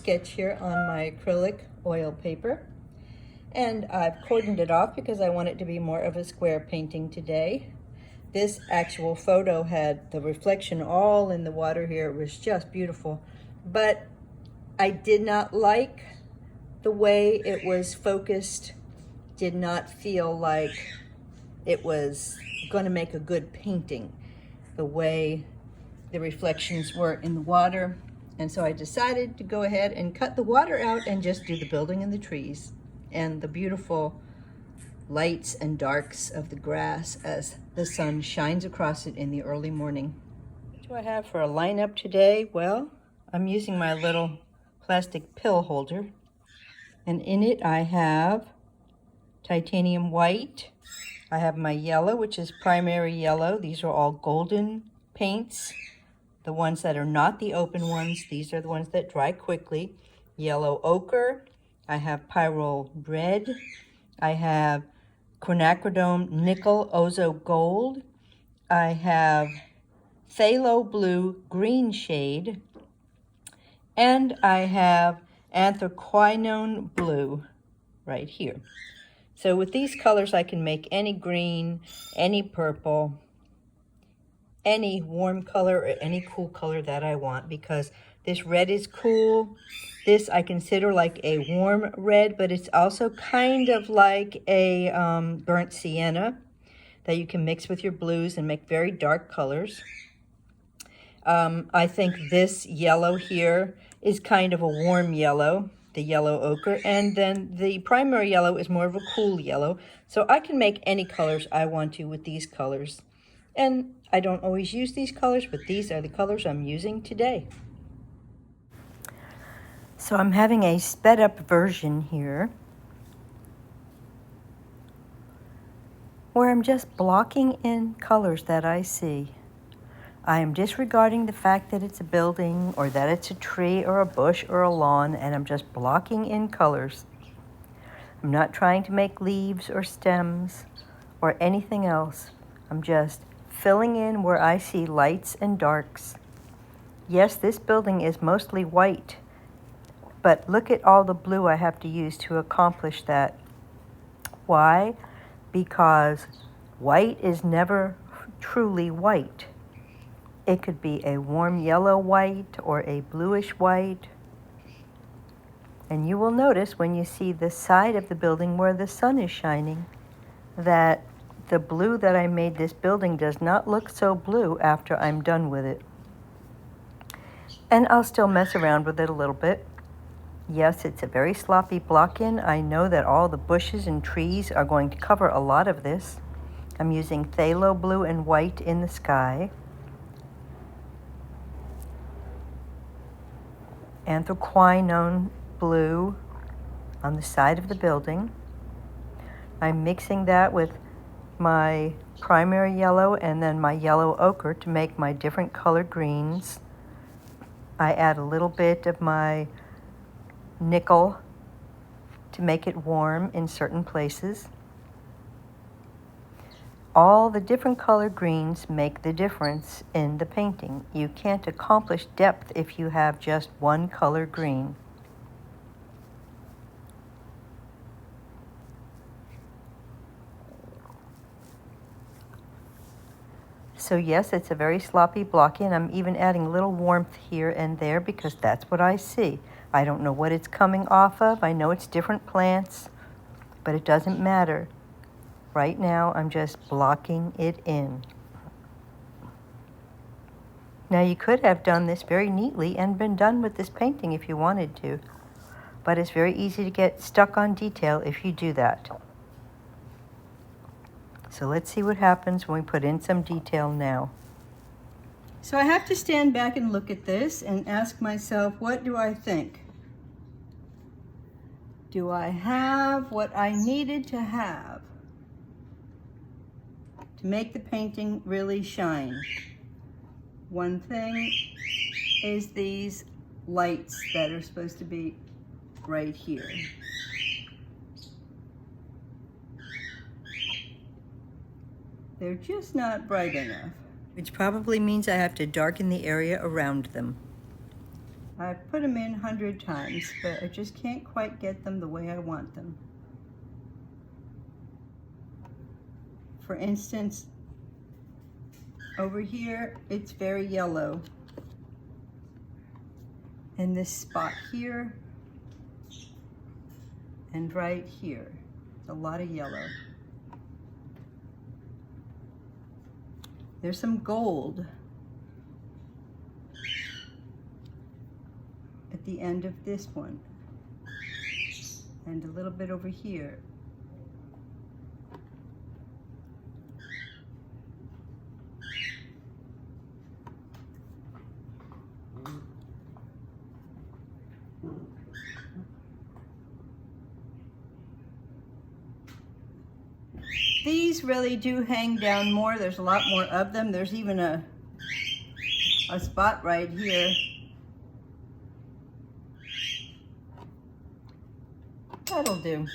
sketch here on my acrylic oil paper. And I've cordoned it off because I want it to be more of a square painting today. This actual photo had the reflection all in the water here. It was just beautiful. But I did not like the way it was focused. Did not feel like it was going to make a good painting, the way the reflections were in the water. And so I decided to go ahead and cut the water out and just do the building and the trees and the beautiful lights and darks of the grass as the sun shines across it in the early morning. What do I have for a lineup today? Well, I'm using my little plastic pill holder, and in it I have titanium white. I have my yellow, which is primary yellow. These are all golden paints. The ones that are not the open ones, these are the ones that dry quickly. Yellow ochre. I have pyrrole red. I have quinacridone nickel ozo gold. I have phthalo blue green shade. And I have anthraquinone blue right here. So with these colors, I can make any green, any purple, any warm color, or any cool color that I want, because this red is cool. This I consider like a warm red, but it's also kind of like a burnt sienna that you can mix with your blues and make very dark colors. I think this yellow here is kind of a warm yellow, the yellow ochre, and then the primary yellow is more of a cool yellow. So I can make any colors I want to with these colors. And I don't always use these colors, but these are the colors I'm using today. So I'm having a sped up version here where I'm just blocking in colors that I see. I am disregarding the fact that it's a building or that it's a tree or a bush or a lawn, and I'm just blocking in colors. I'm not trying to make leaves or stems or anything else. I'm just filling in where I see lights and darks. Yes, this building is mostly white, but look at all the blue I have to use to accomplish that. Why? Because white is never truly white. It could be a warm yellow white or a bluish white. And you will notice when you see the side of the building where the sun is shining that the blue that I made this building does not look so blue after I'm done with it. And I'll still mess around with it a little bit. Yes, it's a very sloppy block-in. I know that all the bushes and trees are going to cover a lot of this. I'm using phthalo blue and white in the sky. Anthraquinone blue on the side of the building. I'm mixing that with my primary yellow and then my yellow ochre to make my different colored greens. I add a little bit of my nickel to make it warm in certain places. All the different color greens make the difference in the painting. You can't accomplish depth if you have just one color green. So yes, it's a very sloppy block-in. I'm even adding a little warmth here and there because that's what I see. I don't know what it's coming off of. I know it's different plants, but it doesn't matter. Right now, I'm just blocking it in. Now, you could have done this very neatly and been done with this painting if you wanted to, but it's very easy to get stuck on detail if you do that. So let's see what happens when we put in some detail now. So I have to stand back and look at this and ask myself, what do I think? Do I have what I needed to have to make the painting really shine? One thing is these lights that are supposed to be right here. They're just not bright enough, which probably means I have to darken the area around them. I've put them in 100 times, but I just can't quite get them the way I want them. For instance, over here, it's very yellow. And this spot here, and right here, it's a lot of yellow. There's some gold at the end of this one, and a little bit over here. These really do hang down more. There's a lot more of them. There's even a spot right here. That'll do.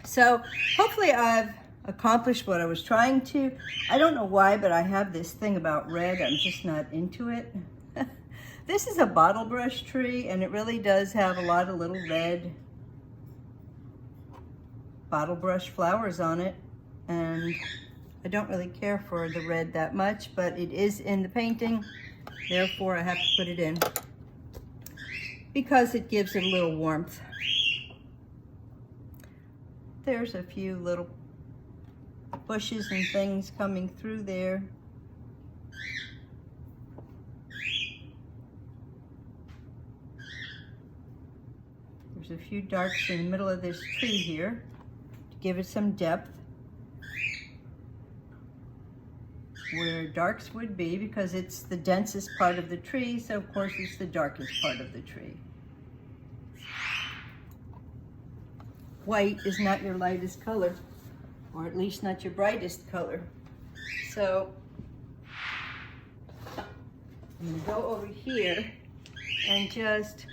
So hopefully I've accomplished what I was trying to. I don't know why, but I have this thing about red. I'm just not into it. This is a bottle brush tree, and it really does have a lot of little red bottle brush flowers on it. And I don't really care for the red that much, but it is in the painting, therefore I have to put it in because it gives it a little warmth. There's a few little bushes and things coming through there. There's a few darks in the middle of this tree here to give it some depth, where darks would be, because it's the densest part of the tree, so of course it's the darkest part of the tree. White is not your lightest color, or at least not your brightest color. So I'm going to go over here and just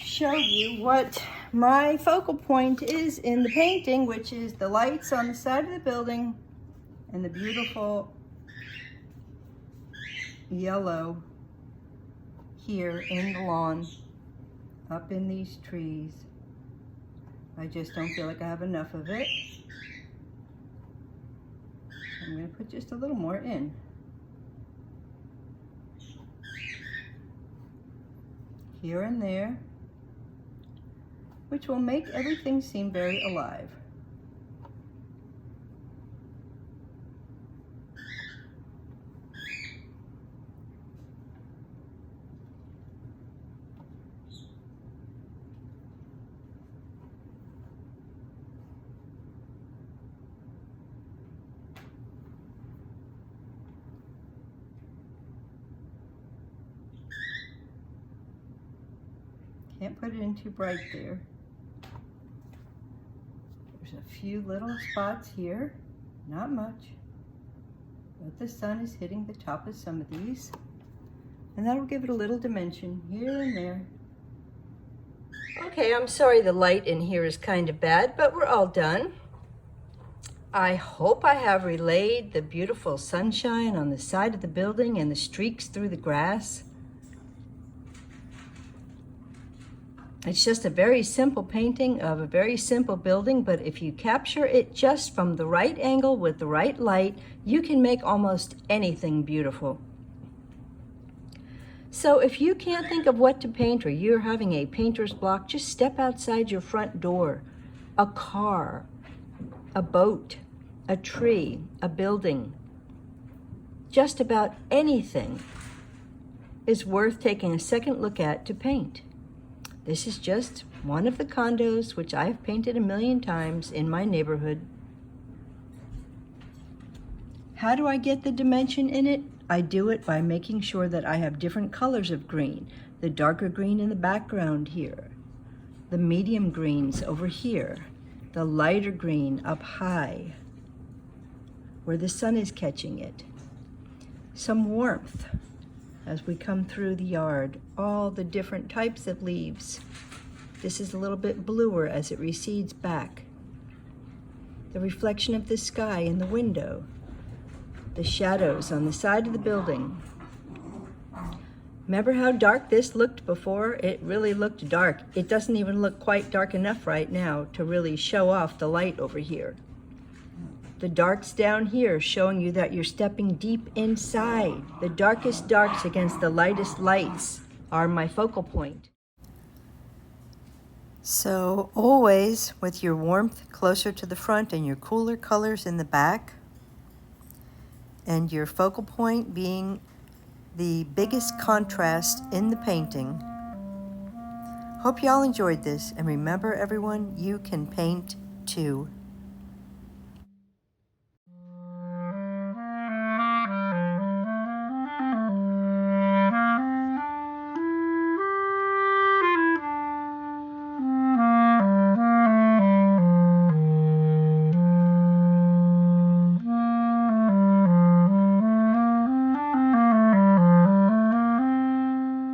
show you what my focal point is in the painting, which is the lights on the side of the building and the beautiful yellow here in the lawn, up in these trees. I just don't feel like I have enough of it. I'm going to put just a little more in. Here and there, which will make everything seem very alive. Can't put it in too bright there. There's a few little spots here, not much, but the sun is hitting the top of some of these, and that'll give it a little dimension here and there. Okay, I'm sorry the light in here is kind of bad, but we're all done. I hope I have relayed the beautiful sunshine on the side of the building and the streaks through the grass. It's just a very simple painting of a very simple building, but if you capture it just from the right angle with the right light, you can make almost anything beautiful. So if you can't think of what to paint, or you're having a painter's block, just step outside your front door. A car, a boat, a tree, a building. Just about anything is worth taking a second look at to paint. This is just one of the condos which I've painted 1,000,000 times in my neighborhood. How do I get the dimension in it? I do it by making sure that I have different colors of green. The darker green in the background here, the medium greens over here, the lighter green up high where the sun is catching it. Some warmth as we come through the yard, all the different types of leaves. This is a little bit bluer as it recedes back. The reflection of the sky in the window, the shadows on the side of the building. Remember how dark this looked before? It really looked dark. It doesn't even look quite dark enough right now to really show off the light over here. The darks down here showing you that you're stepping deep inside. The darkest darks against the lightest lights are my focal point. So always with your warmth closer to the front and your cooler colors in the back, and your focal point being the biggest contrast in the painting. Hope y'all enjoyed this, and remember everyone, you can paint too.